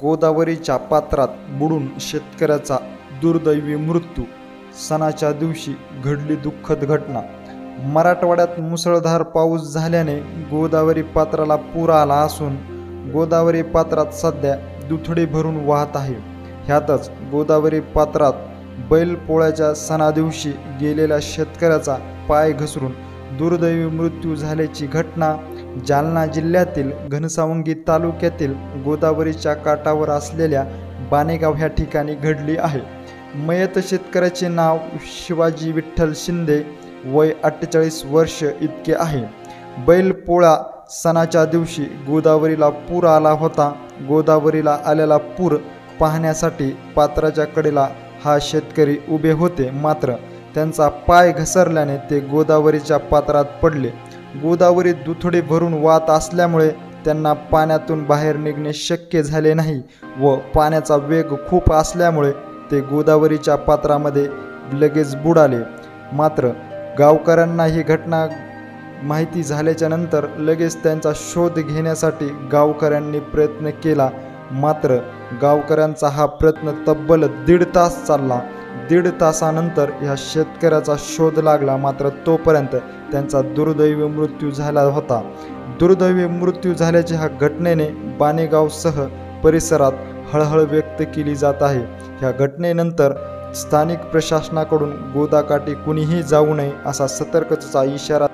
गोदावरीच्या पात्रात बुडून शेतकऱ्याचा दुर्दैवी मृत्यू। सणाच्या दिवशी घडली दुःखद घटना। मराठवाड्यात मुसळधार पाऊस झाल्याने गोदावरी पात्राला पूर आला असून गोदावरी पात्रात सध्या दुथडी भरून वाहत आहे। ह्यातच गोदावरी पात्रात बैलपोळ्याच्या सणादिवशी गेलेल्या शेतकऱ्याचा पाय घसरून दुर्दैवी मृत्यू झाल्याची घटना जालना जिल्ह्यातील घनसावंगी तालुक्यातील गोदावरीच्या काठावर असलेल्या बाणेगाव ह्या ठिकाणी घडली आहे। मयत शेतकऱ्याचे नाव शिवाजी विठ्ठल शिंदे, वय 48 वर्ष इतके आहे। बैलपोळा सणाच्या दिवशी गोदावरीला पूर आला होता। गोदावरीला आलेला पूर पाहण्यासाठी पात्राच्या कडेला हा शेतकरी उभे होते, मात्र त्यांचा पाय घसरल्याने ते गोदावरीच्या पात्रात पडले। गोदावरी दुथडी भरून वाहत असल्यामुळे त्यांना पाण्यातून बाहेर निघणे शक्य झाले नाही व पाण्याचा वेग खूप असल्यामुळे ते गोदावरीच्या पात्रामध्ये लगेच बुडाले। मात्र गावकऱ्यांना ही घटना माहिती झाल्याच्या नंतर लगेच त्यांचा शोध घेण्यासाठी गावकऱ्यांनी प्रयत्न केला, मात्र गावकऱ्यांचा हा प्रयत्न तब्बल 1.5 तास चालला। 1.5 तासानंतर ह्या शेतकऱ्याचा शोध लागला, मात्र तोपर्यंत त्यांचा दुर्दैवी मृत्यू झाला होता। दुर्दैवी मृत्यू झाल्याच्या ह्या घटनेने बाणेगावसह परिसरात हळहळ व्यक्त केली जात आहे। ह्या घटनेनंतर स्थानिक प्रशासनाकडून गोदाकाठी कुणीही जाऊ नये असा सतर्कतेचा इशारा